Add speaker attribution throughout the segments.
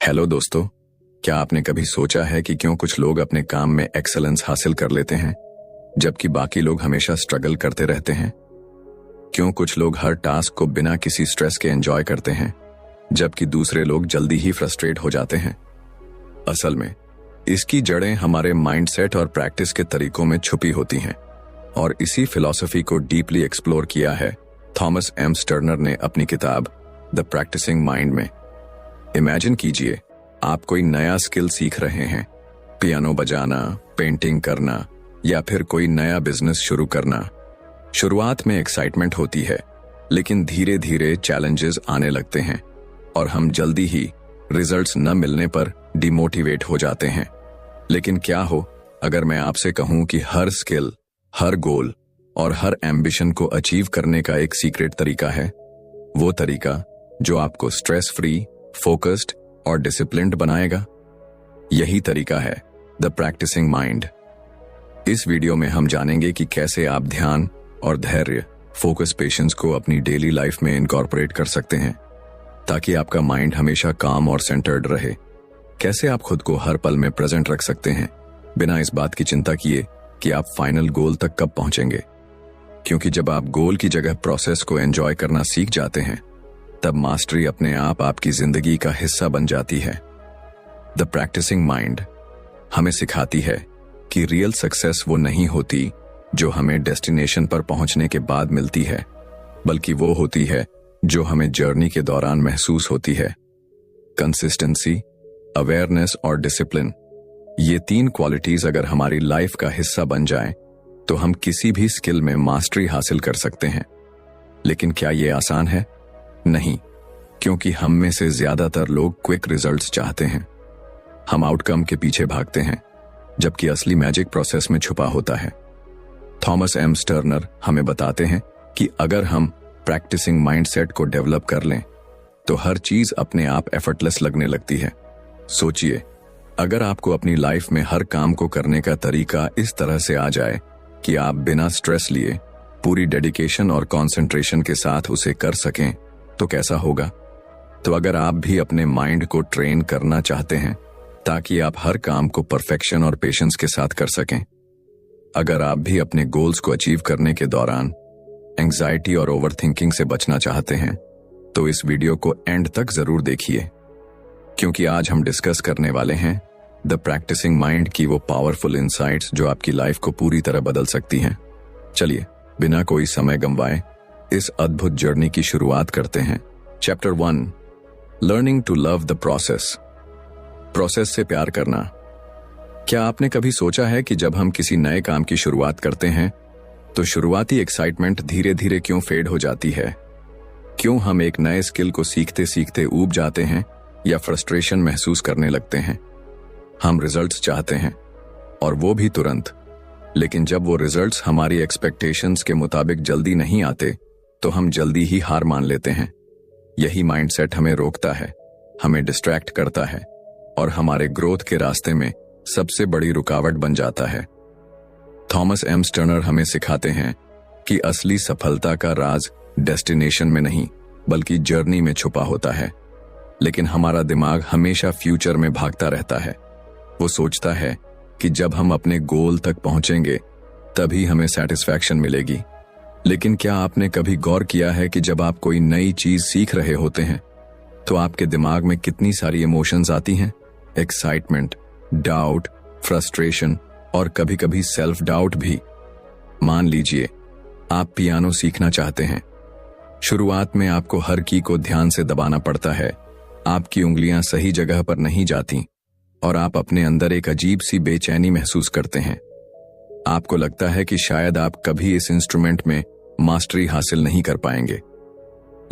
Speaker 1: Hello दोस्तों, क्या आपने कभी सोचा है कि क्यों कुछ लोग अपने काम में एक्सेलेंस हासिल कर लेते हैं जबकि बाकी लोग हमेशा स्ट्रगल करते रहते हैं? क्यों कुछ लोग हर टास्क को बिना किसी स्ट्रेस के एंजॉय करते हैं जबकि दूसरे लोग जल्दी ही फ्रस्ट्रेट हो जाते हैं? असल में इसकी जड़ें हमारे माइंडसेट और प्रैक्टिस के तरीकों में छुपी होती हैं और इसी फिलॉसफी को डीपली एक्सप्लोर किया है थॉमस एम स्टर्नर ने अपनी किताब द प्रैक्टिसिंग माइंड में। इमेजिन कीजिए, आप कोई नया स्किल सीख रहे हैं, पियानो बजाना, पेंटिंग करना या फिर कोई नया बिजनेस शुरू करना। शुरुआत में एक्साइटमेंट होती है, लेकिन धीरे धीरे चैलेंजेस आने लगते हैं और हम जल्दी ही रिजल्ट्स न मिलने पर डिमोटिवेट हो जाते हैं। लेकिन क्या हो अगर मैं आपसे कहूं कि हर स्किल, हर गोल और हर एम्बिशन को अचीव करने का एक सीक्रेट तरीका है, वो तरीका जो आपको स्ट्रेस फ्री, फोकस्ड और डिसिप्लिन्ड बनाएगा। यही तरीका है द प्रैक्टिसिंग माइंड। इस वीडियो में हम जानेंगे कि कैसे आप ध्यान और धैर्य, फोकस, पेशेंस को अपनी डेली लाइफ में इनकॉर्पोरेट कर सकते हैं ताकि आपका माइंड हमेशा काम और सेंटर्ड रहे। कैसे आप खुद को हर पल में प्रेजेंट रख सकते हैं बिना इस बात की चिंता किए कि आप फाइनल गोल तक कब पहुंचेंगे। क्योंकि जब आप गोल की जगह प्रोसेस को एंजॉय करना सीख जाते हैं तब मास्टरी अपने आप आपकी जिंदगी का हिस्सा बन जाती है। द प्रैक्टिसिंग माइंड हमें सिखाती है कि रियल सक्सेस वो नहीं होती जो हमें डेस्टिनेशन पर पहुंचने के बाद मिलती है, बल्कि वो होती है जो हमें जर्नी के दौरान महसूस होती है। कंसिस्टेंसी, अवेयरनेस और डिसिप्लिन, ये तीन क्वालिटीज अगर हमारी लाइफ का हिस्सा बन जाएं, तो हम किसी भी स्किल में मास्टरी हासिल कर सकते हैं। लेकिन क्या ये आसान है? नहीं, क्योंकि हम में से ज्यादातर लोग क्विक रिजल्ट्स चाहते हैं। हम आउटकम के पीछे भागते हैं जबकि असली मैजिक प्रोसेस में छुपा होता है। थॉमस एम स्टर्नर हमें बताते हैं कि अगर हम प्रैक्टिसिंग माइंडसेट को डेवलप कर लें तो हर चीज अपने आप एफर्टलेस लगने लगती है। सोचिए, अगर आपको अपनी लाइफ में हर काम को करने का तरीका इस तरह से आ जाए कि आप बिना स्ट्रेस लिए पूरी डेडिकेशन और कंसंट्रेशन के साथ उसे कर सकें, तो कैसा होगा? तो अगर आप भी अपने माइंड को ट्रेन करना चाहते हैं ताकि आप हर काम को परफेक्शन और पेशेंस के साथ कर सकें, अगर आप भी अपने गोल्स को अचीव करने के दौरान एंजाइटी और ओवरथिंकिंग से बचना चाहते हैं, तो इस वीडियो को एंड तक जरूर देखिए, क्योंकि आज हम डिस्कस करने वाले हैं द प्रैक्टिसिंग माइंड की वो पावरफुल इनसाइट्स जो आपकी लाइफ को पूरी तरह बदल सकती हैं। चलिए बिना कोई समय गंवाए इस अद्भुत जर्नी की शुरुआत करते हैं। Chapter 1, learning to love the process. Process से प्यार करना। क्या आपने कभी सोचा है कि जब हम किसी नए काम की शुरुआत करते हैं तो शुरुआती एक्साइटमेंट धीरे धीरे क्यों फेड हो जाती है? क्यों हम एक नए स्किल को सीखते सीखते ऊब जाते हैं या फ्रस्ट्रेशन महसूस करने लगते हैं? हम रिजल्ट्स चाहते हैं और वो भी तुरंत, लेकिन जब वो रिजल्ट्स हमारी एक्सपेक्टेशंस के मुताबिक जल्दी नहीं आते तो हम जल्दी ही हार मान लेते हैं। यही माइंडसेट हमें रोकता है, हमें डिस्ट्रैक्ट करता है और हमारे ग्रोथ के रास्ते में सबसे बड़ी रुकावट बन जाता है। थॉमस एम स्टर्नर हमें सिखाते हैं कि असली सफलता का राज डेस्टिनेशन में नहीं बल्कि जर्नी में छुपा होता है। लेकिन हमारा दिमाग हमेशा फ्यूचर में भागता रहता है। वो सोचता है कि जब हम अपने गोल तक पहुंचेंगे तभी हमें सेटिस्फैक्शन मिलेगी। लेकिन क्या आपने कभी गौर किया है कि जब आप कोई नई चीज सीख रहे होते हैं तो आपके दिमाग में कितनी सारी इमोशंस आती हैं? एक्साइटमेंट, डाउट, फ्रस्ट्रेशन और कभी कभी सेल्फ डाउट भी। मान लीजिए आप पियानो सीखना चाहते हैं। शुरुआत में आपको हर की को ध्यान से दबाना पड़ता है, आपकी उंगलियां सही जगह पर नहीं जाती और आप अपने अंदर एक अजीब सी बेचैनी महसूस करते हैं। आपको लगता है कि शायद आप कभी इस इंस्ट्रूमेंट में मास्टरी हासिल नहीं कर पाएंगे।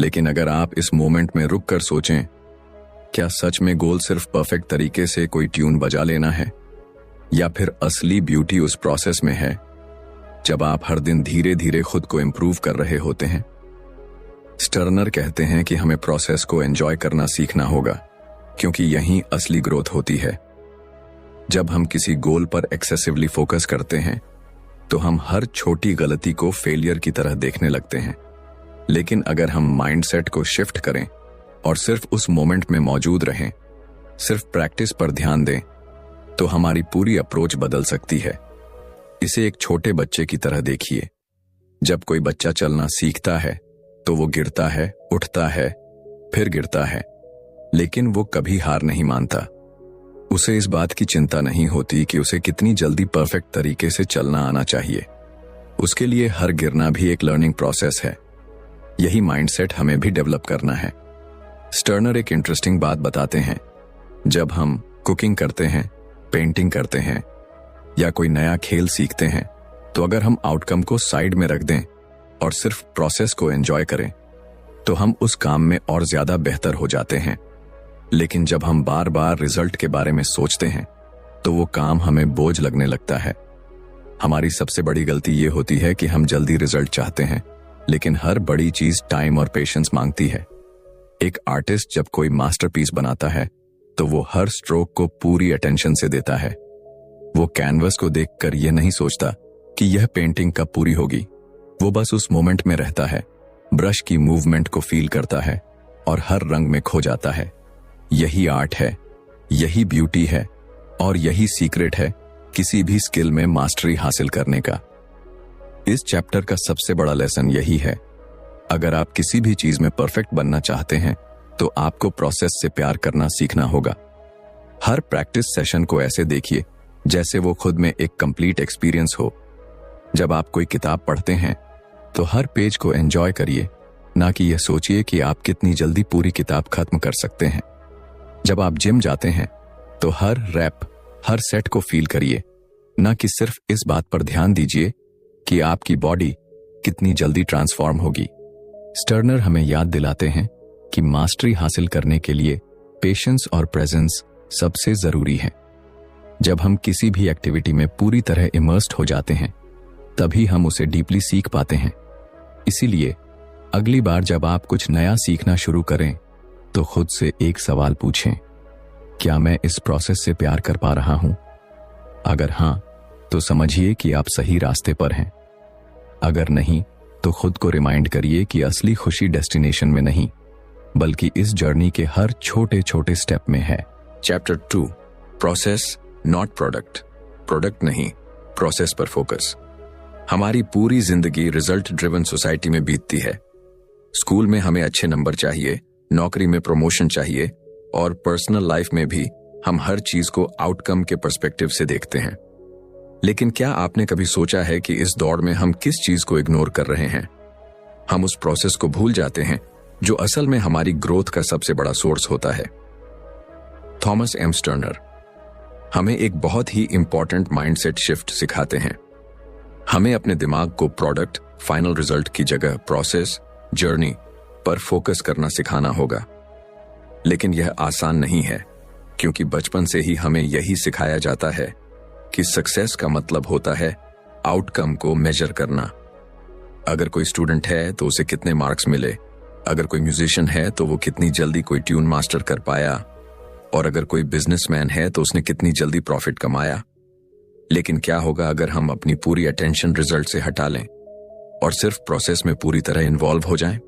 Speaker 1: लेकिन अगर आप इस मोमेंट में रुक कर सोचें, क्या सच में गोल सिर्फ परफेक्ट तरीके से कोई ट्यून बजा लेना है, या फिर असली ब्यूटी उस प्रोसेस में है जब आप हर दिन धीरे धीरे खुद को इंप्रूव कर रहे होते हैं? स्टर्नर कहते हैं कि हमें प्रोसेस को एंजॉय करना सीखना होगा, क्योंकि यहीं असली ग्रोथ होती है। जब हम किसी गोल पर एक्सेसिवली फोकस करते हैं तो हम हर छोटी गलती को फेलियर की तरह देखने लगते हैं। लेकिन अगर हम माइंडसेट को शिफ्ट करें और सिर्फ उस मोमेंट में मौजूद रहें सिर्फ प्रैक्टिस पर ध्यान दें तो हमारी पूरी अप्रोच बदल सकती है। इसे एक छोटे बच्चे की तरह देखिए। जब कोई बच्चा चलना सीखता है तो वो गिरता है, उठता है, फिर गिरता है, लेकिन वो कभी हार नहीं मानता। उसे इस बात की चिंता नहीं होती कि उसे कितनी जल्दी परफेक्ट तरीके से चलना आना चाहिए। उसके लिए हर गिरना भी एक लर्निंग प्रोसेस है। यही माइंडसेट हमें भी डेवलप करना है। स्टर्नर एक इंटरेस्टिंग बात बताते हैं। जब हम कुकिंग करते हैं, पेंटिंग करते हैं या कोई नया खेल सीखते हैं, तो अगर हम आउटकम को साइड में रख दें और सिर्फ प्रोसेस को एंजॉय करें तो हम उस काम में और ज्यादा बेहतर हो जाते हैं। लेकिन जब हम बार बार रिजल्ट के बारे में सोचते हैं तो वो काम हमें बोझ लगने लगता है। हमारी सबसे बड़ी गलती ये होती है कि हम जल्दी रिजल्ट चाहते हैं, लेकिन हर बड़ी चीज टाइम और पेशेंस मांगती है। एक आर्टिस्ट जब कोई मास्टरपीस बनाता है तो वो हर स्ट्रोक को पूरी अटेंशन से देता है। वो कैनवस को देखकर यह नहीं सोचता कि यह पेंटिंग कब पूरी होगी। वो बस उस मोमेंट में रहता है, ब्रश की मूवमेंट को फील करता है और हर रंग में खो जाता है। यही आर्ट है, यही ब्यूटी है और यही सीक्रेट है किसी भी स्किल में मास्टरी हासिल करने का। इस चैप्टर का सबसे बड़ा लेसन यही है, अगर आप किसी भी चीज में परफेक्ट बनना चाहते हैं तो आपको प्रोसेस से प्यार करना सीखना होगा। हर प्रैक्टिस सेशन को ऐसे देखिए जैसे वो खुद में एक कंप्लीट एक्सपीरियंस हो। जब आप कोई किताब पढ़ते हैं तो हर पेज को एंजॉय करिए, ना कि यह सोचिए कि आप कितनी जल्दी पूरी किताब खत्म कर सकते हैं। जब आप जिम जाते हैं तो हर रैप, हर सेट को फील करिए, ना कि सिर्फ इस बात पर ध्यान दीजिए कि आपकी बॉडी कितनी जल्दी ट्रांसफॉर्म होगी। स्टर्नर हमें याद दिलाते हैं कि मास्टरी हासिल करने के लिए पेशेंस और प्रेजेंस सबसे जरूरी है। जब हम किसी भी एक्टिविटी में पूरी तरह इमर्स्ड हो जाते हैं तभी हम उसे डीपली सीख पाते हैं। इसीलिए अगली बार जब आप कुछ नया सीखना शुरू करें तो खुद से एक सवाल पूछें, क्या मैं इस प्रोसेस से प्यार कर पा रहा हूं? अगर हां, तो समझिए कि आप सही रास्ते पर हैं। अगर नहीं, तो खुद को रिमाइंड करिए कि असली खुशी डेस्टिनेशन में नहीं, बल्कि इस जर्नी के हर छोटे छोटे स्टेप में है।
Speaker 2: Chapter 2, process not product. Product नहीं, प्रोसेस पर फोकस। हमारी पूरी जिंदगी रिजल्ट ड्रिवन सोसाइटी में बीतती है। स्कूल में हमें अच्छे नंबर चाहिए, नौकरी में प्रमोशन चाहिए और पर्सनल लाइफ में भी हम हर चीज को आउटकम के पर्सपेक्टिव से देखते हैं। लेकिन क्या आपने कभी सोचा है कि इस दौड़ में हम किस चीज को इग्नोर कर रहे हैं? हम उस प्रोसेस को भूल जाते हैं जो असल में हमारी ग्रोथ का सबसे बड़ा सोर्स होता है। थॉमस एम स्टर्नर हमें एक बहुत ही इंपॉर्टेंट माइंडसेट शिफ्ट सिखाते हैं। हमें अपने दिमाग को प्रोडक्ट, फाइनल रिजल्ट की जगह प्रोसेस, जर्नी पर फोकस करना सिखाना होगा। लेकिन यह आसान नहीं है, क्योंकि बचपन से ही हमें यही सिखाया जाता है कि सक्सेस का मतलब होता है आउटकम को मेजर करना। अगर कोई स्टूडेंट है तो उसे कितने मार्क्स मिले, अगर कोई म्यूजिशियन है तो वो कितनी जल्दी कोई ट्यून मास्टर कर पाया, और अगर कोई बिजनेसमैन है तो उसने कितनी जल्दी प्रॉफिट कमाया। लेकिन क्या होगा अगर हम अपनी पूरी अटेंशन रिजल्ट से हटा लें और सिर्फ प्रोसेस में पूरी तरह इन्वॉल्व हो जाएं?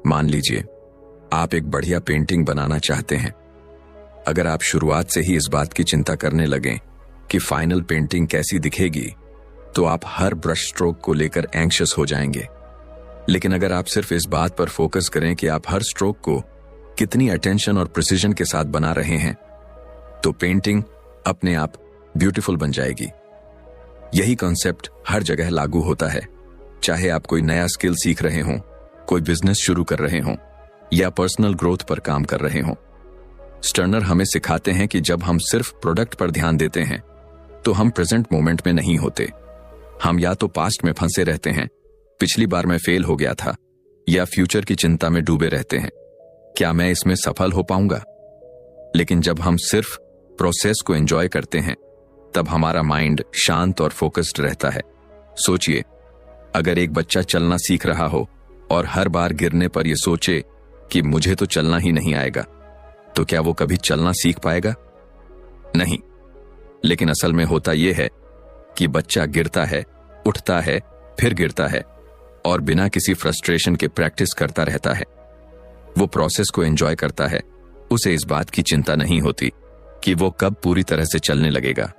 Speaker 2: मान लीजिए आप एक बढ़िया पेंटिंग बनाना चाहते हैं। अगर आप शुरुआत से ही इस बात की चिंता करने लगें कि फाइनल पेंटिंग कैसी दिखेगी, तो आप हर ब्रश स्ट्रोक को लेकर एंग्शियस हो जाएंगे। लेकिन अगर आप सिर्फ इस बात पर फोकस करें कि आप हर स्ट्रोक को कितनी अटेंशन और प्रिसीजन के साथ बना रहे हैं, तो पेंटिंग अपने आप ब्यूटीफुल बन जाएगी। यही कॉन्सेप्ट हर जगह लागू होता है, चाहे आप कोई नया स्किल सीख रहे हों, कोई बिजनेस शुरू कर रहे हों या पर्सनल ग्रोथ पर काम कर रहे हों। स्टर्नर हमें सिखाते हैं कि जब हम सिर्फ प्रोडक्ट पर ध्यान देते हैं तो हम प्रेजेंट मोमेंट में नहीं होते। हम या तो पास्ट में फंसे रहते हैं, पिछली बार मैं फेल हो गया था, या फ्यूचर की चिंता में डूबे रहते हैं, क्या मैं इसमें सफल हो पाऊंगा? लेकिन जब हम सिर्फ प्रोसेस को एंजॉय करते हैं तब हमारा माइंड शांत और फोकस्ड रहता है। सोचिए, अगर एक बच्चा चलना सीख रहा हो और हर बार गिरने पर यह सोचे कि मुझे तो चलना ही नहीं आएगा, तो क्या वो कभी चलना सीख पाएगा? नहीं। लेकिन असल में होता यह है कि बच्चा गिरता है, उठता है, फिर गिरता है और बिना किसी फ्रस्ट्रेशन के प्रैक्टिस करता रहता है। वो प्रोसेस को एंजॉय करता है, उसे इस बात की चिंता नहीं होती कि वो कब पूरी तरह से चलने लगेगा।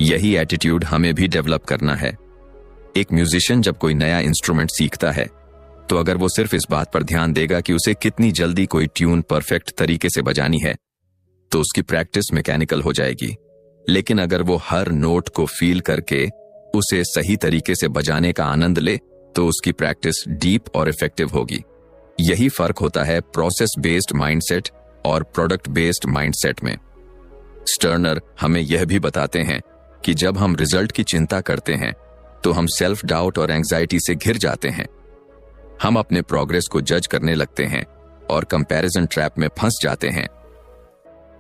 Speaker 2: यही एटीट्यूड हमें भी डेवलप करना है। एक म्यूजिशियन जब कोई नया इंस्ट्रूमेंट सीखता है तो अगर वो सिर्फ इस बात पर ध्यान देगा कि उसे कितनी जल्दी कोई ट्यून परफेक्ट तरीके से बजानी है तो उसकी प्रैक्टिस मैकेनिकल हो जाएगी। लेकिन अगर वो हर नोट को फील करके उसे सही तरीके से बजाने का आनंद ले तो उसकी प्रैक्टिस डीप और इफेक्टिव होगी। यही फर्क होता है प्रोसेस बेस्ड माइंडसेट और प्रोडक्ट बेस्ड माइंडसेट में। स्टर्नर हमें यह भी बताते हैं कि जब हम रिजल्ट की चिंता करते हैं तो हम सेल्फ डाउट और एंजाइटी से घिर जाते हैं। हम अपने प्रोग्रेस को जज करने लगते हैं और कंपैरिजन ट्रैप में फंस जाते हैं।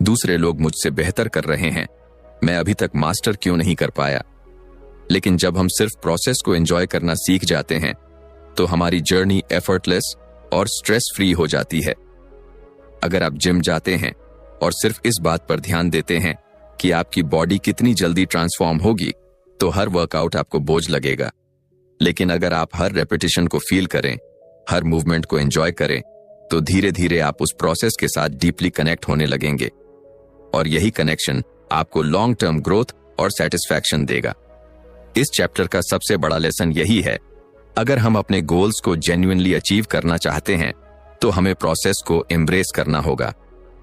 Speaker 2: दूसरे लोग मुझसे बेहतर कर रहे हैं, मैं अभी तक मास्टर क्यों नहीं कर पाया। लेकिन जब हम सिर्फ प्रोसेस को एंजॉय करना सीख जाते हैं तो हमारी जर्नी एफर्टलेस और स्ट्रेस फ्री हो जाती है। अगर आप जिम जाते हैं और सिर्फ इस बात पर ध्यान देते हैं कि आपकी बॉडी कितनी जल्दी ट्रांसफॉर्म होगी तो हर वर्कआउट आपको बोझ लगेगा। लेकिन अगर आप हर रेपिटेशन को फील करें, हर मूवमेंट को एंजॉय करें तो धीरे धीरे आप उस प्रोसेस के साथ डीपली कनेक्ट होने लगेंगे और यही कनेक्शन आपको लॉन्ग टर्म ग्रोथ और सेटिस्फैक्शन देगा। इस चैप्टर का सबसे बड़ा लेसन यही है, अगर हम अपने गोल्स को जेन्युइनली अचीव करना चाहते हैं तो हमें प्रोसेस को एम्ब्रेस करना होगा।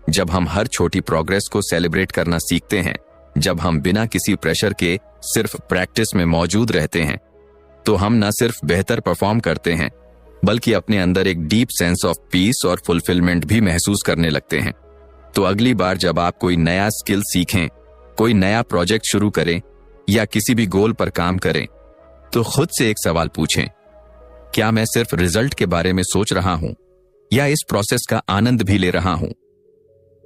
Speaker 2: जब हम हर छोटी प्रोग्रेस को सेलिब्रेट करना सीखते हैं, जब हम बिना किसी प्रेशर के सिर्फ प्रैक्टिस में मौजूद रहते हैं तो हम न सिर्फ बेहतर परफॉर्म करते हैं बल्कि अपने अंदर एक डीप सेंस ऑफ पीस और फुलफिलमेंट भी महसूस करने लगते हैं। तो अगली बार जब आप कोई नया स्किल सीखें, कोई नया प्रोजेक्ट शुरू करें या किसी भी गोल पर काम करें तो खुद से एक सवाल पूछें, क्या मैं सिर्फ रिजल्ट के बारे में सोच रहा हूं या इस प्रोसेस का आनंद भी ले रहा हूं?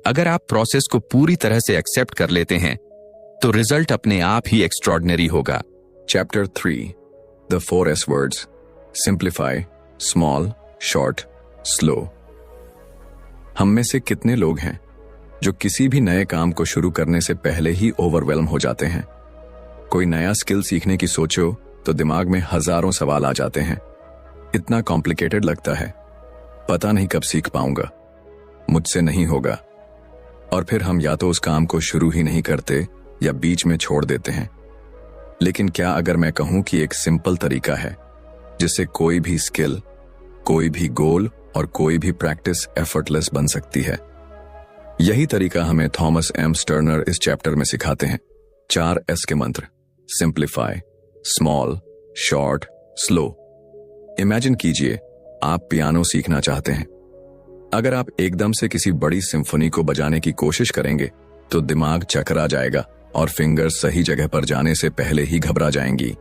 Speaker 2: अगर आप प्रोसेस को पूरी तरह से एक्सेप्ट कर लेते हैं तो रिजल्ट अपने आप ही एक्स्ट्रॉर्डिनरी होगा।
Speaker 1: Chapter 3 The 4S Words Simplify, Small, Short, Slow। हम में से कितने लोग हैं जो किसी भी नए काम को शुरू करने से पहले ही ओवरवेल्म हो जाते हैं? कोई नया स्किल सीखने की सोचो तो दिमाग में हजारों सवाल आ जाते हैं। इतना कॉम्प्लिकेटेड लगता है, पता नहीं कब सीख पाऊंगा, मुझसे नहीं होगा। और फिर हम या तो उस काम को शुरू ही नहीं करते या बीच में छोड़ देते हैं। लेकिन क्या अगर मैं कहूं कि एक सिंपल तरीका है जिससे कोई भी स्किल, कोई भी गोल और कोई भी प्रैक्टिस एफर्टलेस बन सकती है? यही तरीका हमें थॉमस एम स्टर्नर इस चैप्टर में सिखाते हैं। 4S के मंत्र, simplify, small, short, slow. Imagine कीजिए आप पियानो सीखना चाहते हैं। अगर आप एकदम से किसी बड़ी सिम्फनी को बजाने की कोशिश करेंगे तो दिमाग चकरा जाएगा और फिंगर सही जगह पर जाने से पहले ही घबरा जाएंगी।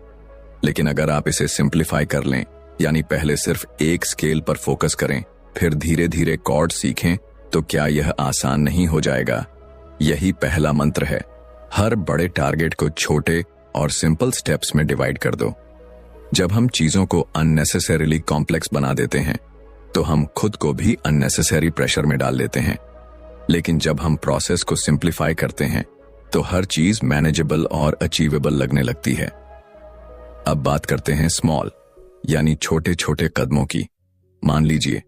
Speaker 1: लेकिन अगर आप इसे सिंप्लीफाई कर लें, यानी पहले सिर्फ एक स्केल पर फोकस करें, फिर धीरे धीरे कॉर्ड सीखें, तो क्या यह आसान नहीं हो जाएगा? यही पहला मंत्र है। हर बड़े टारगेट को छोटे और सिंपल स्टेप्स में डिवाइड कर दो। जब हम चीजों को अननेसेसरीली कॉम्प्लेक्स बना देते हैं तो हम खुद को भी अननेसेसरी प्रेशर में डाल लेते हैं। लेकिन जब हम प्रोसेस को सिंप्लीफाई करते हैं तो हर चीज मैनेजेबल और अचीवेबल लगने लगती है। अब बात करते हैं स्मॉल, यानी छोटे छोटे कदमों की। मान लीजिए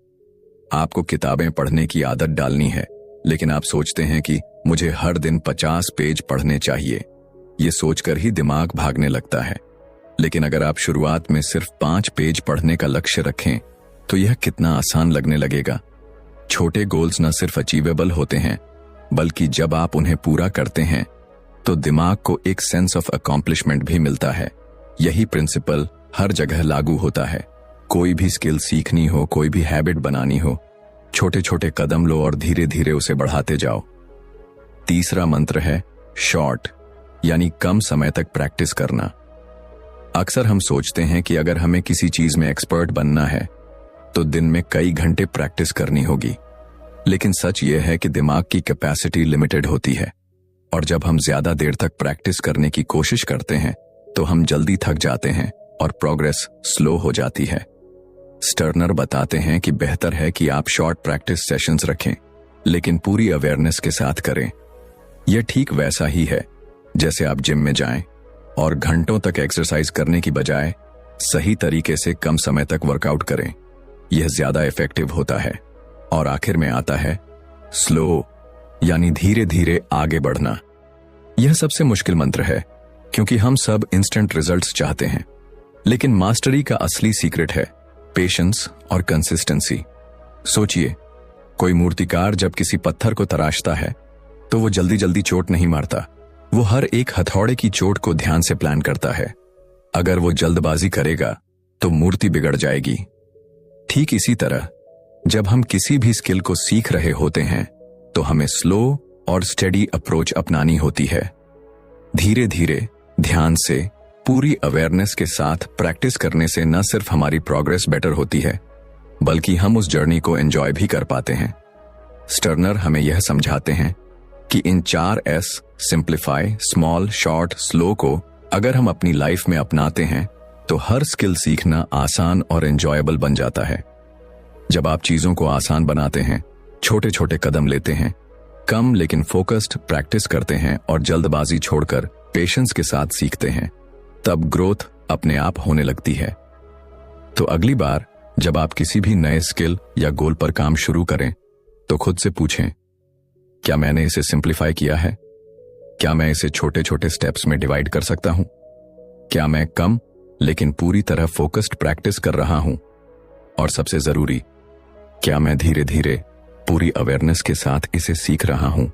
Speaker 1: आपको किताबें पढ़ने की आदत डालनी है, लेकिन आप सोचते हैं कि मुझे हर दिन 50 पेज पढ़ने चाहिए। ये सोचकर ही दिमाग भागने लगता है। लेकिन अगर आप शुरुआत में सिर्फ 5 पेज पढ़ने का लक्ष्य रखें तो यह कितना आसान लगने लगेगा। छोटे गोल्स न सिर्फ अचीवेबल होते हैं, बल्कि जब आप उन्हें पूरा करते हैं तो दिमाग को एक सेंस ऑफ अकॉम्प्लिशमेंट भी मिलता है। यही प्रिंसिपल हर जगह लागू होता है। कोई भी स्किल सीखनी हो, कोई भी हैबिट बनानी हो, छोटे छोटे कदम लो और धीरे धीरे उसे बढ़ाते जाओ। तीसरा मंत्र है शॉर्ट, यानी कम समय तक प्रैक्टिस करना। अक्सर हम सोचते हैं कि अगर हमें किसी चीज में एक्सपर्ट बनना है तो दिन में कई घंटे प्रैक्टिस करनी होगी। लेकिन सच यह है कि दिमाग की कैपेसिटी लिमिटेड होती है और जब हम ज्यादा देर तक प्रैक्टिस करने की कोशिश करते हैं तो हम जल्दी थक जाते हैं और प्रोग्रेस स्लो हो जाती है। स्टर्नर बताते हैं कि बेहतर है कि आप शॉर्ट प्रैक्टिस सेशंस रखें, लेकिन पूरी अवेयरनेस के साथ करें। यह ठीक वैसा ही है जैसे आप जिम में जाएं और घंटों तक एक्सरसाइज करने की बजाय सही तरीके से कम समय तक वर्कआउट करें। यह ज्यादा इफेक्टिव होता है। और आखिर में आता है स्लो, यानी धीरे धीरे आगे बढ़ना। यह सबसे मुश्किल मंत्र है, क्योंकि हम सब इंस्टेंट रिजल्ट्स चाहते हैं, लेकिन मास्टरी का असली सीक्रेट है पेशेंस और कंसिस्टेंसी। सोचिए, कोई मूर्तिकार जब किसी पत्थर को तराशता है तो वो जल्दी जल्दी चोट नहीं मारता, वो हर एक हथौड़े की चोट को ध्यान से प्लान करता है। अगर वो जल्दबाजी करेगा तो मूर्ति बिगड़ जाएगी। ठीक इसी तरह जब हम किसी भी स्किल को सीख रहे होते हैं तो हमें स्लो और स्टेडी अप्रोच अपनानी होती है। धीरे धीरे, ध्यान से, पूरी अवेयरनेस के साथ प्रैक्टिस करने से न सिर्फ हमारी प्रोग्रेस बेटर होती है, बल्कि हम उस जर्नी को एंजॉय भी कर पाते हैं। स्टर्नर हमें यह समझाते हैं कि इन 4 S simplify, small, short, slow को अगर हम अपनी लाइफ में अपनाते हैं तो हर स्किल सीखना आसान और एंजॉयबल बन जाता है। जब आप चीजों को आसान बनाते हैं, छोटे छोटे कदम लेते हैं, कम लेकिन फोकस्ड प्रैक्टिस करते हैं और जल्दबाजी छोड़कर पेशेंस के साथ सीखते हैं, तब ग्रोथ अपने आप होने लगती है। तो अगली बार जब आप किसी भी नए स्किल या गोल पर काम शुरू करें तो खुद से पूछें, क्या मैंने इसे सिंप्लीफाई किया है? क्या मैं इसे छोटे छोटे स्टेप्स में डिवाइड कर सकता हूं? क्या मैं कम लेकिन पूरी तरह फोकस्ड प्रैक्टिस कर रहा हूं? और सबसे जरूरी, क्या मैं धीरे धीरे पूरी अवेयरनेस के साथ इसे सीख रहा हूं?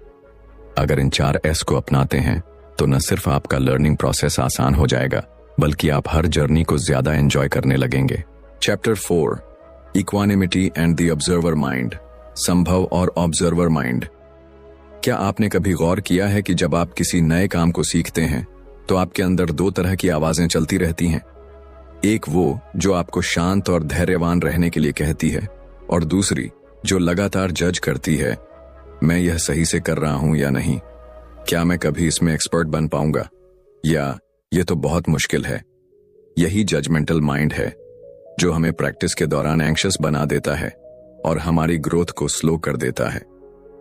Speaker 1: अगर इन 4 S को अपनाते हैं तो न सिर्फ आपका लर्निंग प्रोसेस आसान हो जाएगा, बल्कि आप हर जर्नी को ज्यादा एंजॉय करने लगेंगे। Chapter 4, equanimity and the observer mind, संभव और ऑब्जर्वर माइंड। क्या आपने कभी गौर किया है कि जब आप किसी नए काम को सीखते हैं तो आपके अंदर 2 तरह की आवाजें चलती रहती हैं। एक वो जो आपको शांत और धैर्यवान रहने के लिए कहती है, और दूसरी जो लगातार जज करती है, मैं यह सही से कर रहा हूं या नहीं, क्या मैं कभी इसमें एक्सपर्ट बन पाऊंगा, या यह तो बहुत मुश्किल है। यही जजमेंटल माइंड है जो हमें प्रैक्टिस के दौरान एंग्शियस बना देता है और हमारी ग्रोथ को स्लो कर देता है।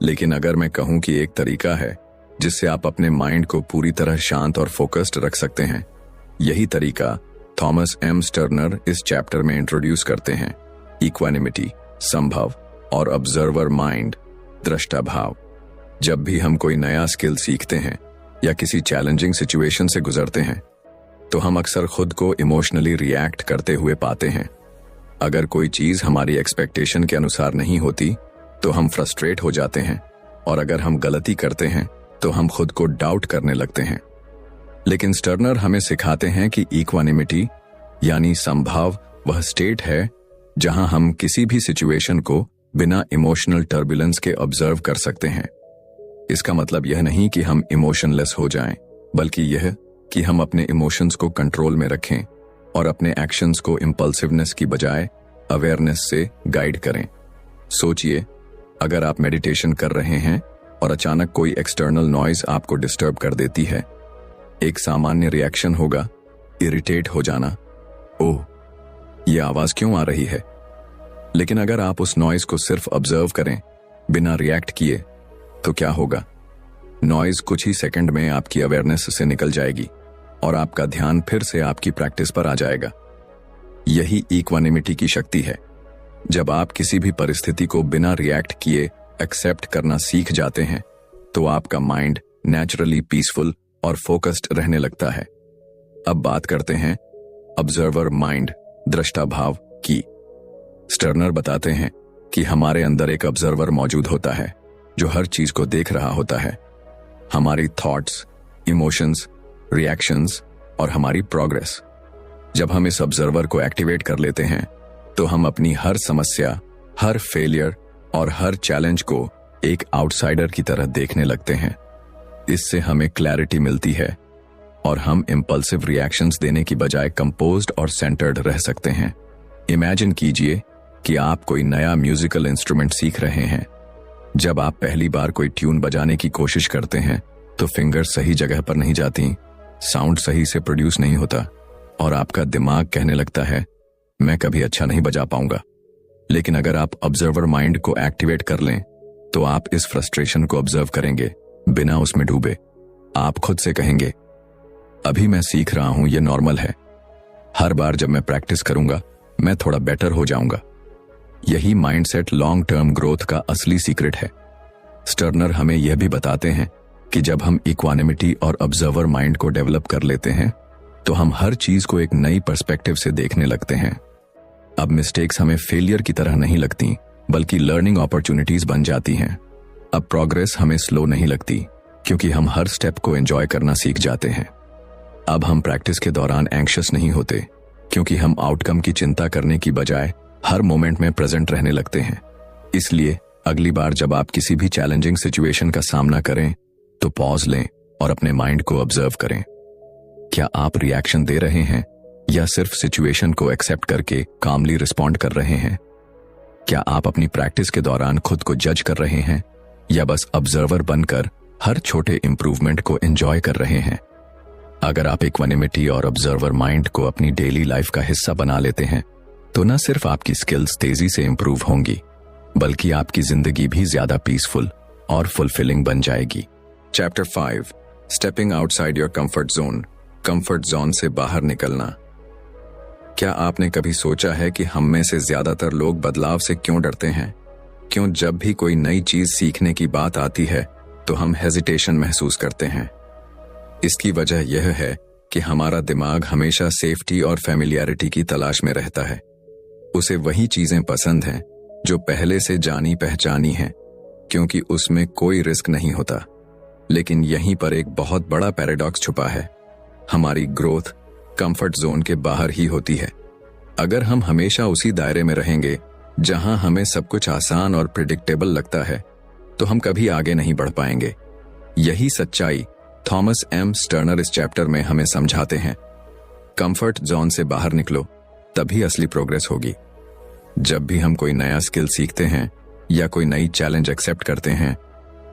Speaker 1: लेकिन अगर मैं कहूं कि एक तरीका है जिससे आप अपने माइंड को पूरी तरह शांत और फोकस्ड रख सकते हैं, यही तरीका थॉमस M स्टर्नर इस चैप्टर में इंट्रोड्यूस करते हैं। इक्वानिमिटी, संभव, और ऑब्जर्वर माइंड, दृष्टा भाव। जब भी हम कोई नया स्किल सीखते हैं या किसी चैलेंजिंग सिचुएशन से गुजरते हैं तो हम अक्सर खुद को इमोशनली रिएक्ट करते हुए पाते हैं। अगर कोई चीज हमारी एक्सपेक्टेशन के अनुसार नहीं होती तो हम फ्रस्ट्रेट हो जाते हैं, और अगर हम गलती करते हैं तो हम खुद को डाउट करने लगते हैं। लेकिन स्टर्नर हमें सिखाते हैं कि इक्वानिमिटी यानी संभाव वह स्टेट है जहां हम किसी भी सिचुएशन को बिना इमोशनल टर्बुलेंस के ऑब्जर्व कर सकते हैं। इसका मतलब यह नहीं कि हम इमोशनलेस हो जाएं, बल्कि यह कि हम अपने इमोशंस को कंट्रोल में रखें और अपने एक्शंस को इम्पल्सिवनेस की बजाय अवेयरनेस से गाइड करें। सोचिए, अगर आप मेडिटेशन कर रहे हैं और अचानक कोई एक्सटर्नल नॉइज आपको डिस्टर्ब कर देती है, एक सामान्य रिएक्शन होगा इरिटेट हो जाना, ओह यह आवाज क्यों आ रही है। लेकिन अगर आप उस नॉइज को सिर्फ ऑब्जर्व करें बिना रिएक्ट किए तो क्या होगा? नॉइज कुछ ही सेकंड में आपकी अवेयरनेस से निकल जाएगी और आपका ध्यान फिर से आपकी प्रैक्टिस पर आ जाएगा। यही इक्वानिमिटी की शक्ति है। जब आप किसी भी परिस्थिति को बिना रिएक्ट किए एक्सेप्ट करना सीख जाते हैं तो आपका माइंड नेचुरली पीसफुल और फोकस्ड रहने लगता है। अब बात करते हैं ऑब्जर्वर माइंड, दृष्टा भाव की। स्टर्नर बताते हैं कि हमारे अंदर एक ऑब्जर्वर मौजूद होता है जो हर चीज को देख रहा होता है, हमारी थॉट्स, इमोशंस, रिएक्शंस और हमारी प्रोग्रेस। जब हम इस ऑब्जर्वर को एक्टिवेट कर लेते हैं तो हम अपनी हर समस्या, हर फेलियर और हर चैलेंज को एक आउटसाइडर की तरह देखने लगते हैं। इससे हमें क्लैरिटी मिलती है और हम इंपल्सिव रिएक्शंस देने की बजाय कंपोज्ड और सेंटर्ड रह सकते हैं। इमेजिन कीजिए कि आप कोई नया म्यूजिकल इंस्ट्रूमेंट सीख रहे हैं। जब आप पहली बार कोई ट्यून बजाने की कोशिश करते हैं तो फिंगर्स सही जगह पर नहीं जाती, साउंड सही से प्रोड्यूस नहीं होता और आपका दिमाग कहने लगता है मैं कभी अच्छा नहीं बजा पाऊंगा। लेकिन अगर आप ऑब्जर्वर माइंड को एक्टिवेट कर लें तो आप इस फ्रस्ट्रेशन को ऑब्जर्व करेंगे बिना उसमें डूबे। आप खुद से कहेंगे अभी मैं सीख रहा हूं, ये नॉर्मल है, हर बार जब मैं प्रैक्टिस करूंगा मैं थोड़ा बेटर हो जाऊंगा। यही माइंडसेट लॉन्ग टर्म ग्रोथ का असली सीक्रेट है। स्टर्नर हमें यह भी बताते हैं कि जब हम इक्वानिमिटी और ऑब्जर्वर माइंड को डेवलप कर लेते हैं तो हम हर चीज को एक नई पर्सपेक्टिव से देखने लगते हैं। अब मिस्टेक्स हमें फेलियर की तरह नहीं लगती, बल्कि लर्निंग अपॉर्चुनिटीज बन जाती हैं। अब प्रोग्रेस हमें स्लो नहीं लगती, क्योंकि हम हर स्टेप को एंजॉय करना सीख जाते हैं। अब हम प्रैक्टिस के दौरान एंग्शियस नहीं होते, क्योंकि हम आउटकम की चिंता करने की बजाय हर मोमेंट में प्रेजेंट रहने लगते हैं। इसलिए अगली बार जब आप किसी भी चैलेंजिंग सिचुएशन का सामना करें तो पॉज लें और अपने माइंड को ऑब्जर्व करें। क्या आप रिएक्शन दे रहे हैं या सिर्फ सिचुएशन को एक्सेप्ट करके कामली रिस्पॉन्ड कर रहे हैं? क्या आप अपनी प्रैक्टिस के दौरान खुद को जज कर रहे हैं या बस ऑब्जर्वर बनकर हर छोटे इंप्रूवमेंट को एंजॉय कर रहे हैं? अगर आप इक्वानिमिटी और ऑब्जर्वर माइंड को अपनी डेली लाइफ का हिस्सा बना लेते हैं तो न सिर्फ आपकी स्किल्स तेजी से इंप्रूव होंगी, बल्कि आपकी जिंदगी भी ज्यादा पीसफुल और फुलफिलिंग बन जाएगी। Chapter 5, stepping outside your comfort zone. Comfort zone से बाहर निकलना। क्या आपने कभी सोचा है कि हम में से ज्यादातर लोग बदलाव से क्यों डरते हैं? क्यों जब भी कोई नई चीज सीखने की बात आती है तो हम हेजिटेशन महसूस करते हैं? इसकी वजह यह है कि हमारा दिमाग हमेशा सेफ्टी और फैमिलियरिटी की तलाश में रहता है। उसे वही चीजें पसंद हैं जो पहले से जानी पहचानी हैं, क्योंकि उसमें कोई रिस्क नहीं होता। लेकिन यहीं पर एक बहुत बड़ा पैराडॉक्स छुपा है। हमारी ग्रोथ कंफर्ट जोन के बाहर ही होती है। अगर हम हमेशा उसी दायरे में रहेंगे जहां हमें सब कुछ आसान और प्रिडिक्टेबल लगता है, तो हम कभी आगे नहीं बढ़ पाएंगे। यही सच्चाई थॉमस एम स्टर्नर इस चैप्टर में हमें समझाते हैं। कंफर्ट जोन से बाहर निकलो, तभी असली प्रोग्रेस होगी। जब भी हम कोई नया स्किल सीखते हैं या कोई नई चैलेंज एक्सेप्ट करते हैं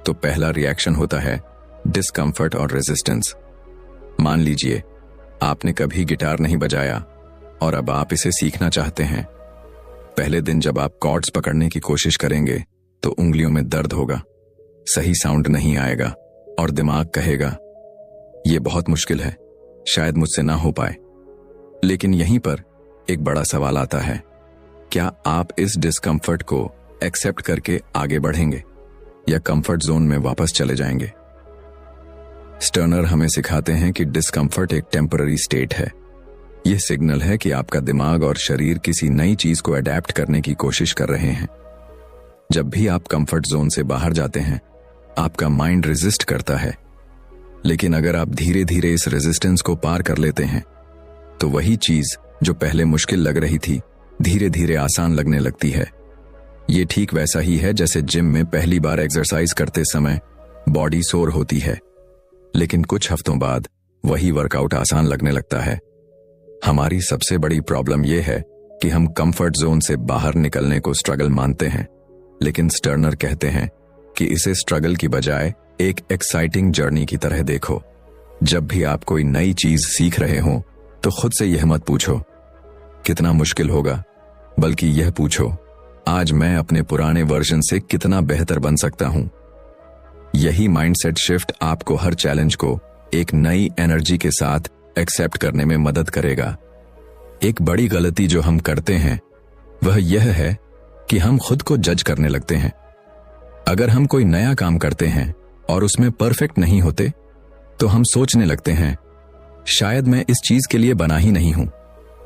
Speaker 1: तो पहला रिएक्शन होता है डिस्कम्फर्ट और रेजिस्टेंस। मान लीजिए आपने कभी गिटार नहीं बजाया और अब आप इसे सीखना चाहते हैं। पहले दिन जब आप कॉर्ड्स पकड़ने की कोशिश करेंगे तो उंगलियों में दर्द होगा, सही साउंड नहीं आएगा और दिमाग कहेगा यह बहुत मुश्किल है, शायद मुझसे ना हो पाए। लेकिन यहीं पर एक बड़ा सवाल आता है, क्या आप इस डिस्कम्फर्ट को एक्सेप्ट करके आगे बढ़ेंगे या कंफर्ट जोन में वापस चले जाएंगे? स्टर्नर हमें सिखाते हैं कि डिस्कम्फर्ट एक टेम्पररी स्टेट है। यह सिग्नल है कि आपका दिमाग और शरीर किसी नई चीज को अडेप्ट करने की कोशिश कर रहे हैं। जब भी आप कंफर्ट जोन से बाहर जाते हैं, आपका माइंड रेजिस्ट करता है। लेकिन अगर आप धीरे धीरे इस रेजिस्टेंस को पार कर लेते हैं तो वही चीज जो पहले मुश्किल लग रही थी धीरे धीरे आसान लगने लगती है। ये ठीक वैसा ही है जैसे जिम में पहली बार एक्सरसाइज करते समय बॉडी सोर होती है, लेकिन कुछ हफ्तों बाद वही वर्कआउट आसान लगने लगता है। हमारी सबसे बड़ी प्रॉब्लम यह है कि हम कंफर्ट जोन से बाहर निकलने को स्ट्रगल मानते हैं, लेकिन स्टर्नर कहते हैं कि इसे स्ट्रगल की बजाय एक एक्साइटिंग जर्नी की तरह देखो। जब भी आप कोई नई चीज सीख रहे हो तो खुद से यह मत पूछो कितना मुश्किल होगा, बल्कि यह पूछो आज मैं अपने पुराने वर्जन से कितना बेहतर बन सकता हूं। यही माइंडसेट शिफ्ट आपको हर चैलेंज को एक नई एनर्जी के साथ एक्सेप्ट करने में मदद करेगा। एक बड़ी गलती जो हम करते हैं वह यह है कि हम खुद को जज करने लगते हैं। अगर हम कोई नया काम करते हैं और उसमें परफेक्ट नहीं होते तो हम सोचने लगते हैं शायद मैं इस चीज के लिए बना ही नहीं हूं।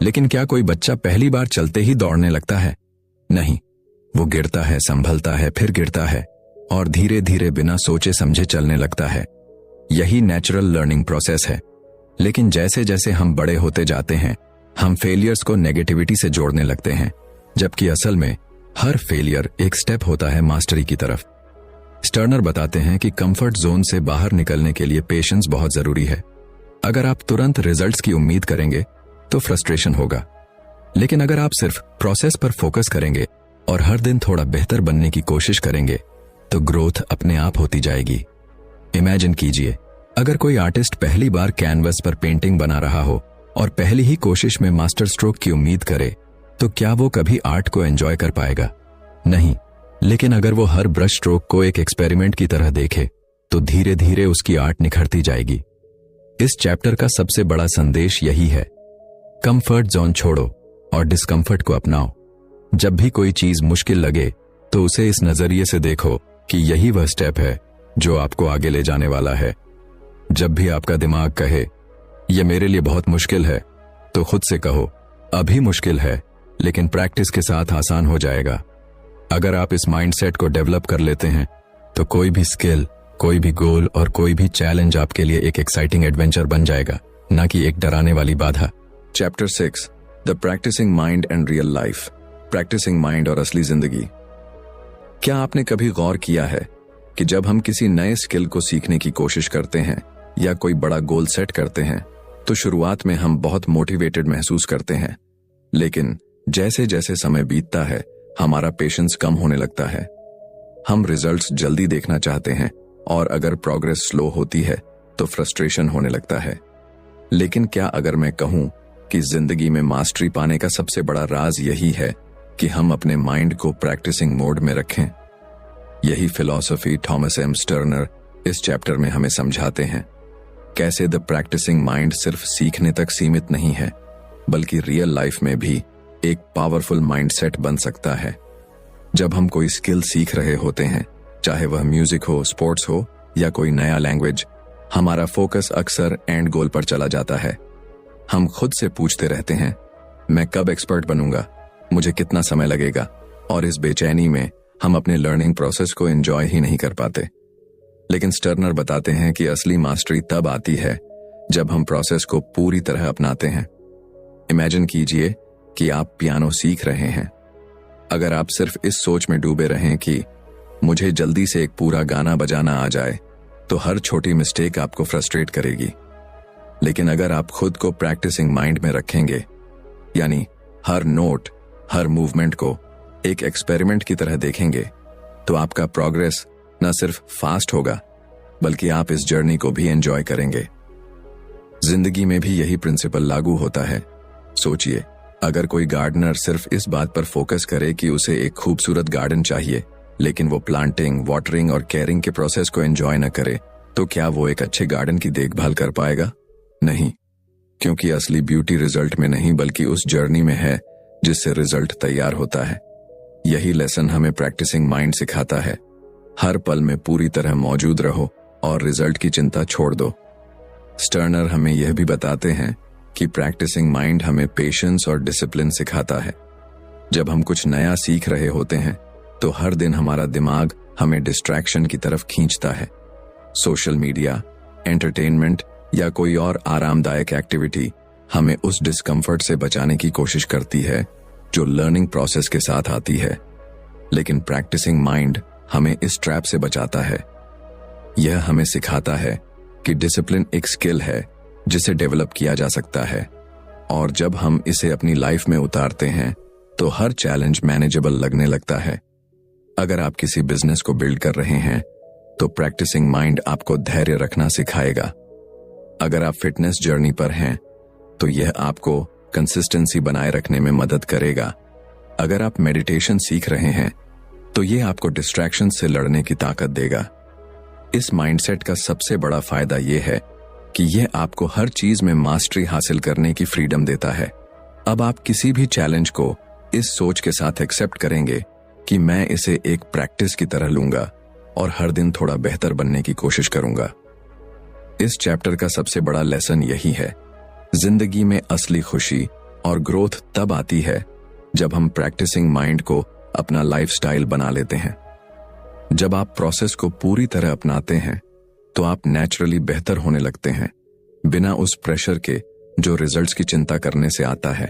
Speaker 1: लेकिन क्या कोई बच्चा पहली बार चलते ही दौड़ने लगता है? नहीं, वो गिरता है, संभलता है, फिर गिरता है और धीरे धीरे बिना सोचे समझे चलने लगता है। यही नेचुरल लर्निंग प्रोसेस है। लेकिन जैसे जैसे हम बड़े होते जाते हैं हम फेलियर्स को नेगेटिविटी से जोड़ने लगते हैं, जबकि असल में हर फेलियर एक स्टेप होता है मास्टरी की तरफ। स्टर्नर बताते हैं कि कंफर्ट जोन से बाहर निकलने के लिए पेशेंस बहुत जरूरी है। अगर आप तुरंत रिजल्ट्स की उम्मीद करेंगे तो फ्रस्ट्रेशन होगा, लेकिन अगर आप सिर्फ प्रोसेस पर फोकस करेंगे और हर दिन थोड़ा बेहतर बनने की कोशिश करेंगे तो ग्रोथ अपने आप होती जाएगी। इमेजिन कीजिए, अगर कोई आर्टिस्ट पहली बार कैनवस पर पेंटिंग बना रहा हो और पहली ही कोशिश में मास्टर स्ट्रोक की उम्मीद करे तो क्या वो कभी आर्ट को एंजॉय कर पाएगा? नहीं। लेकिन अगर वो हर ब्रश स्ट्रोक को एक एक्सपेरिमेंट की तरह देखे तो धीरे धीरे उसकी आर्ट निखरती जाएगी। इस चैप्टर का सबसे बड़ा संदेश यही है, कंफर्ट जोन छोड़ो और डिस्कम्फर्ट को अपनाओ। जब भी कोई चीज मुश्किल लगे तो उसे इस नजरिए से देखो
Speaker 2: कि यही वह स्टेप है जो आपको आगे ले जाने वाला है। जब भी आपका दिमाग कहे यह मेरे लिए बहुत मुश्किल है, तो खुद से कहो अभी मुश्किल है, लेकिन प्रैक्टिस के साथ आसान हो जाएगा। अगर आप इस माइंडसेट को डेवलप कर लेते हैं तो कोई भी स्किल, कोई भी गोल और कोई भी चैलेंज आपके लिए एक एक्साइटिंग एडवेंचर बन जाएगा, ना कि एक डराने वाली बाधा।
Speaker 1: Chapter 6, the practicing mind and real life. Practicing mind और असली जिंदगी। क्या आपने कभी गौर किया है कि जब हम किसी नए स्किल को सीखने की कोशिश करते हैं या कोई बड़ा गोल सेट करते हैं तो शुरुआत में हम बहुत मोटिवेटेड महसूस करते हैं, लेकिन जैसे जैसे समय बीतता है हमारा पेशेंस कम होने लगता है। हम रिजल्ट्स जल्दी देखना चाहते हैं और अगर प्रोग्रेस स्लो होती है तो फ्रस्ट्रेशन होने लगता है। लेकिन क्या अगर मैं कहूं कि जिंदगी में मास्टरी पाने का सबसे बड़ा राज यही है कि हम अपने माइंड को प्रैक्टिसिंग मोड में रखें। यही फिलॉसफी थॉमस एम स्टर्नर इस चैप्टर में हमें समझाते हैं। कैसे द प्रैक्टिसिंग माइंड सिर्फ सीखने तक सीमित नहीं है, बल्कि रियल लाइफ में भी एक पावरफुल माइंडसेट बन सकता है। जब हम कोई स्किल सीख रहे होते हैं, चाहे वह म्यूजिक हो, स्पोर्ट्स हो या कोई नया लैंग्वेज, हमारा फोकस अक्सर एंड गोल पर चला जाता है। हम खुद से पूछते रहते हैं, मैं कब एक्सपर्ट बनूंगा, मुझे कितना समय लगेगा, और इस बेचैनी में हम अपने लर्निंग प्रोसेस को एंजॉय ही नहीं कर पाते। लेकिन स्टर्नर बताते हैं कि असली मास्टरी तब आती है जब हम प्रोसेस को पूरी तरह अपनाते हैं। इमेजिन कीजिए कि आप पियानो सीख रहे हैं। अगर आप सिर्फ इस सोच में डूबे रहें कि मुझे जल्दी से एक पूरा गाना बजाना आ जाए, तो हर छोटी मिस्टेक आपको फ्रस्ट्रेट करेगी। लेकिन अगर आप खुद को प्रैक्टिसिंग माइंड में रखेंगे, यानी हर नोट, हर मूवमेंट को एक एक्सपेरिमेंट की तरह देखेंगे, तो आपका प्रोग्रेस न सिर्फ फास्ट होगा, बल्कि आप इस जर्नी को भी एंजॉय करेंगे। जिंदगी में भी यही प्रिंसिपल लागू होता है। सोचिए, अगर कोई गार्डनर सिर्फ इस बात पर फोकस करे कि उसे एक खूबसूरत गार्डन चाहिए, लेकिन वो प्लांटिंग, वाटरिंग और केयरिंग के प्रोसेस को एंजॉय न करे, तो क्या वो एक अच्छे गार्डन की देखभाल कर पाएगा? नहीं, क्योंकि असली ब्यूटी रिजल्ट में नहीं बल्कि उस जर्नी में है जिससे रिजल्ट तैयार होता है। यही लेसन हमें प्रैक्टिसिंग माइंड सिखाता है। हर पल में पूरी तरह मौजूद रहो और रिजल्ट की चिंता छोड़ दो। स्टर्नर हमें यह भी बताते हैं कि प्रैक्टिसिंग माइंड हमें पेशेंस और डिसिप्लिन सिखाता है। जब हम कुछ नया सीख रहे होते हैं तो हर दिन हमारा दिमाग हमें डिस्ट्रैक्शन की तरफ खींचता है। सोशल मीडिया, एंटरटेनमेंट या कोई और आरामदायक एक्टिविटी हमें उस डिस्कम्फर्ट से बचाने की कोशिश करती है जो लर्निंग प्रोसेस के साथ आती है। लेकिन प्रैक्टिसिंग माइंड हमें इस ट्रैप से बचाता है। यह हमें सिखाता है कि डिसिप्लिन एक स्किल है जिसे डेवलप किया जा सकता है, और जब हम इसे अपनी लाइफ में उतारते हैं तो हर चैलेंज मैनेजेबल लगने लगता है। अगर आप किसी बिजनेस को बिल्ड कर रहे हैं तो प्रैक्टिसिंग माइंड आपको धैर्य रखना सिखाएगा। अगर आप फिटनेस जर्नी पर हैं तो यह आपको कंसिस्टेंसी बनाए रखने में मदद करेगा। अगर आप मेडिटेशन सीख रहे हैं तो यह आपको डिस्ट्रैक्शन से लड़ने की ताकत देगा। इस माइंडसेट का सबसे बड़ा फायदा यह है कि यह आपको हर चीज में मास्टरी हासिल करने की फ्रीडम देता है। अब आप किसी भी चैलेंज को इस सोच के साथ एक्सेप्ट करेंगे कि मैं इसे एक प्रैक्टिस की तरह लूंगा और हर दिन थोड़ा बेहतर बनने की कोशिश करूंगा। इस चैप्टर का सबसे बड़ा लेसन यही है, जिंदगी में असली खुशी और ग्रोथ तब आती है जब हम प्रैक्टिसिंग माइंड को अपना लाइफस्टाइल बना लेते हैं। जब आप प्रोसेस को पूरी तरह अपनाते हैं तो आप नेचुरली बेहतर होने लगते हैं, बिना उस प्रेशर के जो रिजल्ट्स की चिंता करने से आता है।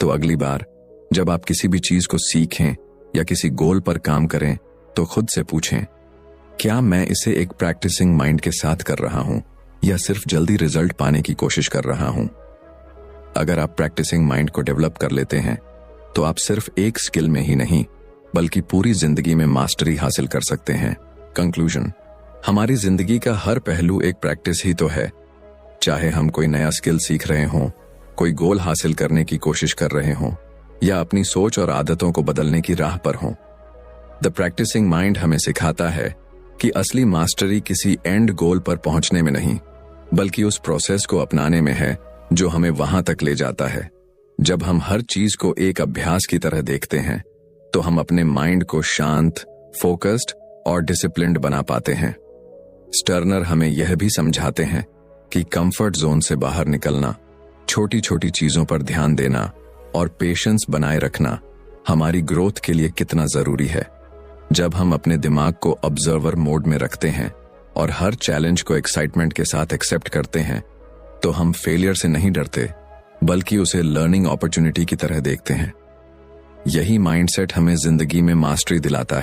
Speaker 1: तो अगली बार जब आप किसी भी चीज को सीखें या किसी गोल पर काम करें तो खुद से पूछें, क्या मैं इसे एक प्रैक्टिसिंग माइंड के साथ कर रहा हूं या सिर्फ जल्दी रिजल्ट पाने की कोशिश कर रहा हूं? अगर आप प्रैक्टिसिंग माइंड को डेवलप कर लेते हैं तो आप सिर्फ एक स्किल में ही नहीं बल्कि पूरी जिंदगी में मास्टरी हासिल कर सकते हैं। कंक्लूजन, हमारी जिंदगी का हर पहलू एक प्रैक्टिस ही तो है। चाहे हम कोई नया स्किल सीख रहे हों, कोई गोल हासिल करने की कोशिश कर रहे हों या अपनी सोच और आदतों को बदलने की राह पर हों, द प्रैक्टिसिंग माइंड हमें सिखाता है कि असली मास्टरी किसी एंड गोल पर पहुंचने में नहीं बल्कि उस प्रोसेस को अपनाने में है जो हमें वहां तक ले जाता है। जब हम हर चीज को एक अभ्यास की तरह देखते हैं तो हम अपने माइंड को शांत, फोकस्ड
Speaker 2: और डिसिप्लिन्ड बना पाते हैं। स्टर्नर हमें यह भी समझाते हैं कि कंफर्ट जोन से बाहर निकलना, छोटी छोटी चीजों पर ध्यान देना और पेशेंस बनाए रखना हमारी ग्रोथ के लिए कितना जरूरी है। जब हम अपने दिमाग को ऑब्जर्वर मोड में रखते हैं और हर चैलेंज को एक्साइटमेंट के साथ एक्सेप्ट करते हैं, तो हम फेलियर से नहीं डरते, बल्कि उसे लर्निंग अपॉर्चुनिटी की तरह देखते हैं। यही माइंडसेट हमें जिंदगी में मास्टरी दिलाता है।